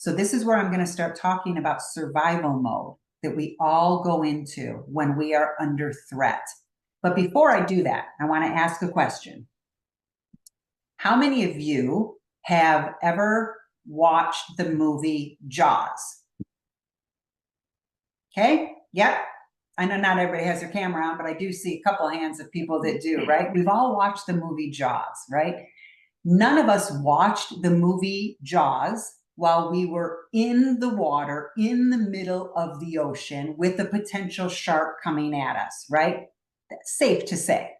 So this is where I'm going to start talking about survival mode that we all go into when we are under threat. But before I do that, I want to ask a question. How many of you have ever watched the movie Jaws? Okay, yep. I know not everybody has their camera on, but I do see a couple of hands of people that do, right? We've all watched the movie Jaws, right? None of us watched the movie Jaws while we were in the water, in the middle of the ocean with a potential shark coming at us, right? That's safe to say.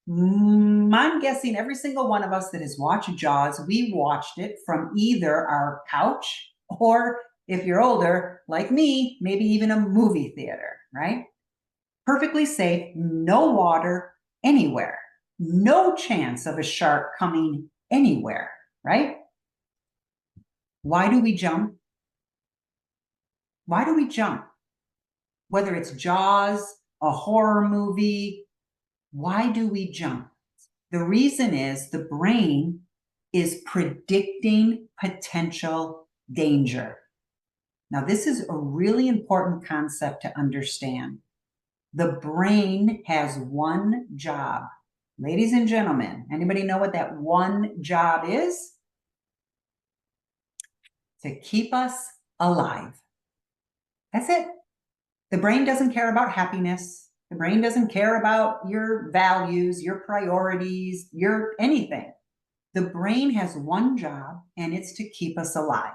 I'm guessing every single one of us that has watched Jaws, we watched it from either our couch or, if you're older, like me, maybe even a movie theater, right? Perfectly safe, no water anywhere, no chance of a shark coming anywhere, right? Why do we jump? Why do we jump? Whether it's Jaws, a horror movie, why do we jump? The reason is the brain is predicting potential danger. Now, this is a really important concept to understand. The brain has one job. Ladies and gentlemen, anybody know what that one job is? To keep us alive. That's it. The brain doesn't care about happiness. The brain doesn't care about your values, your priorities, your anything. The brain has one job, and it's to keep us alive.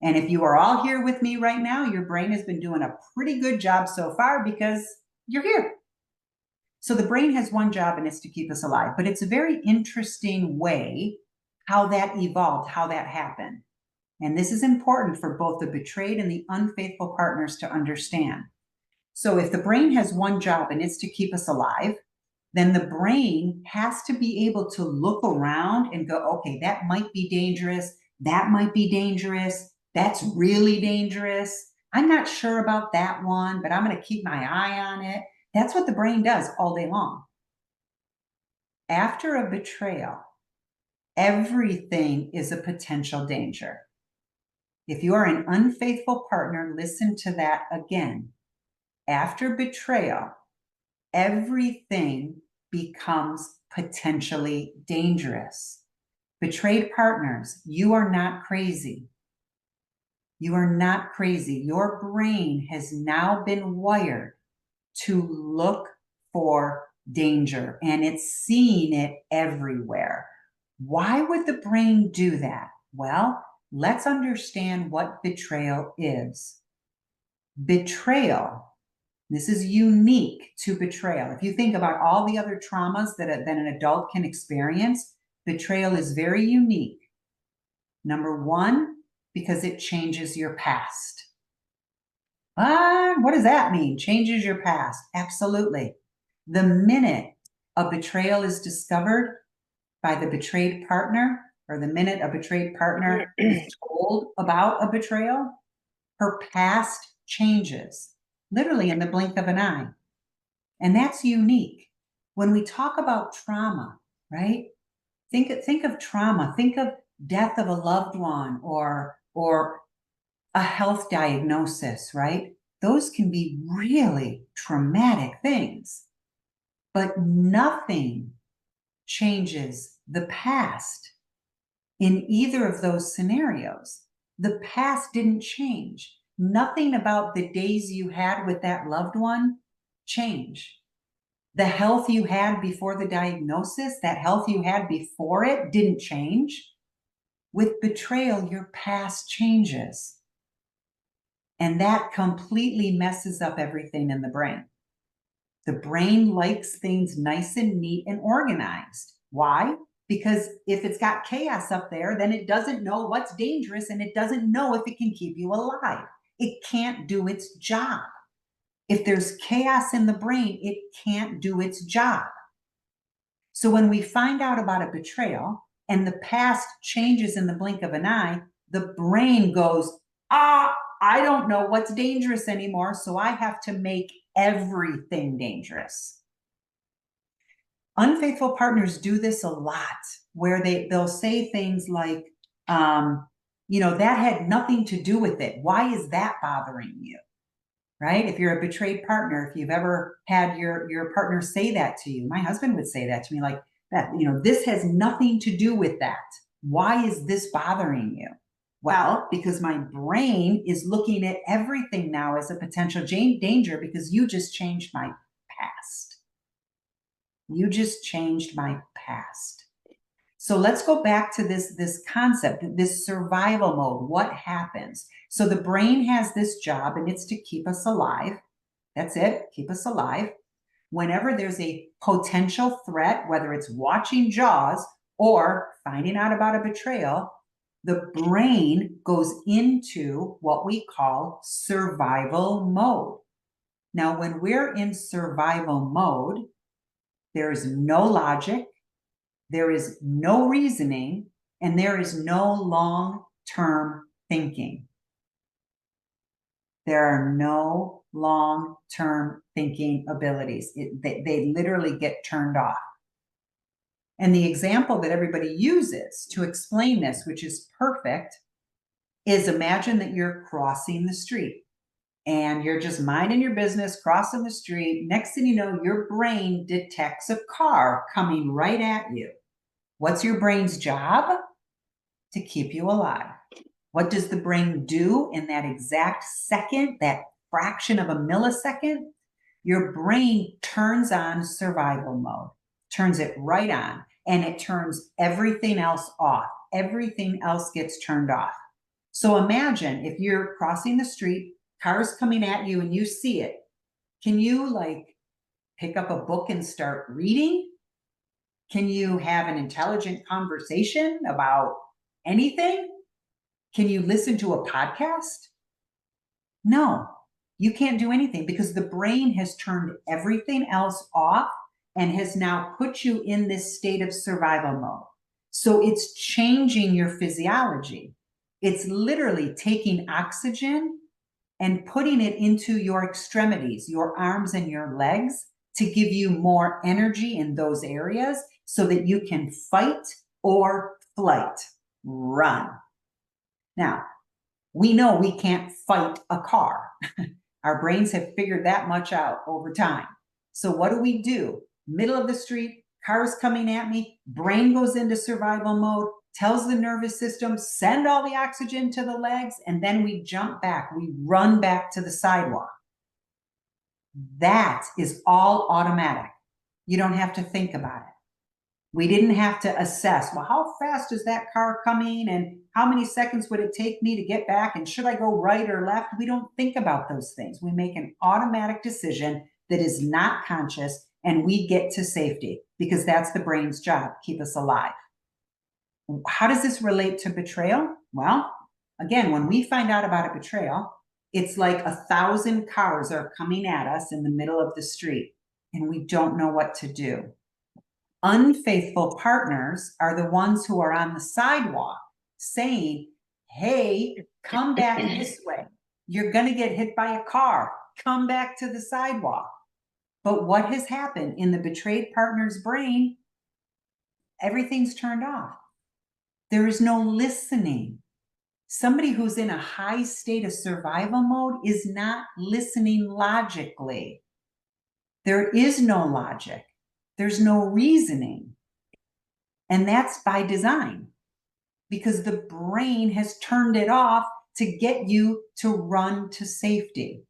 And if you are all here with me right now, your brain has been doing a pretty good job so far because you're here. So the brain has one job, and it's to keep us alive. But it's a very interesting way how that evolved, how that happened. And this is important for both the betrayed and the unfaithful partners to understand. So if the brain has one job and it's to keep us alive, then the brain has to be able to look around and go, okay, that might be dangerous. That might be dangerous. That's really dangerous. I'm not sure about that one, but I'm going to keep my eye on it. That's what the brain does all day long. After a betrayal, everything is a potential danger. If you are an unfaithful partner, listen to that again. After betrayal, everything becomes potentially dangerous. Betrayed partners, you are not crazy. You are not crazy. Your brain has now been wired to look for danger, and it's seeing it everywhere. Why would the brain do that? Well, let's understand what betrayal is. Betrayal, this is unique to betrayal. If you think about all the other traumas that an adult can experience, betrayal is very unique. Number one, because it changes your past. What does that mean? Changes your past? Absolutely. The minute a betrayal is discovered by the betrayed partner, or the minute a betrayed partner is told about a betrayal, her past changes, literally in the blink of an eye. And that's unique. When we talk about trauma, right? Think of trauma. Think of death of a loved one or a health diagnosis, right? Those can be really traumatic things. But nothing changes the past in either of those scenarios. The past didn't change. Nothing about the days you had with that loved one changed. The health you had before the diagnosis, that health you had before it didn't change. With betrayal, your past changes. And that completely messes up everything in the brain. The brain likes things nice and neat and organized. Why? Because if it's got chaos up there, then it doesn't know what's dangerous and it doesn't know if it can keep you alive. It can't do its job. If there's chaos in the brain, it can't do its job. So when we find out about a betrayal and the past changes in the blink of an eye, the brain goes, I don't know what's dangerous anymore, so I have to make everything dangerous. Unfaithful partners do this a lot, where they'll say things like, that had nothing to do with it. Why is that bothering you? Right? If you're a betrayed partner, if you've ever had your partner say that to you, my husband would say that to me like that, this has nothing to do with that. Why is this bothering you? Well, because my brain is looking at everything now as a potential danger because you just changed my past. You just changed my past. So let's go back to this concept, this survival mode. What happens? So the brain has this job, and it's to keep us alive. That's it, keep us alive. Whenever there's a potential threat, whether it's watching Jaws or finding out about a betrayal, the brain goes into what we call survival mode. Now, when we're in survival mode, there is no logic, there is no reasoning, and there is no long-term thinking. There are no long-term thinking abilities. They literally get turned off. And the example that everybody uses to explain this, which is perfect, is imagine that you're crossing the street and you're just minding your business, crossing the street. Next thing you know, your brain detects a car coming right at you. What's your brain's job? To keep you alive. What does the brain do in that exact second, that fraction of a millisecond? Your brain turns on survival mode, turns it right on, and it turns everything else off. Everything else gets turned off. So imagine if you're crossing the street, cars coming at you, and you see it. Can you pick up a book and start reading? Can you have an intelligent conversation about anything? Can you listen to a podcast? No, you can't do anything because the brain has turned everything else off and has now put you in this state of survival mode. So it's changing your physiology. It's literally taking oxygen and putting it into your extremities, your arms and your legs, to give you more energy in those areas so that you can fight or flight, run. Now, we know we can't fight a car. Our brains have figured that much out over time. So what do? Middle of the street, cars coming at me, brain goes into survival mode, tells the nervous system, send all the oxygen to the legs, and then we jump back. We run back to the sidewalk. That is all automatic. You don't have to think about it. We didn't have to assess, well, how fast is that car coming and how many seconds would it take me to get back and should I go right or left? We don't think about those things. We make an automatic decision that is not conscious and we get to safety because that's the brain's job, keep us alive. How does this relate to betrayal? Well, again, when we find out about a betrayal, it's like 1,000 cars are coming at us in the middle of the street and we don't know what to do. Unfaithful partners are the ones who are on the sidewalk saying, hey, come back this way. You're going to get hit by a car. Come back to the sidewalk. But what has happened in the betrayed partner's brain? Everything's turned off. There is no listening. Somebody who's in a high state of survival mode is not listening logically. There is no logic. There's no reasoning. And that's by design because the brain has turned it off to get you to run to safety.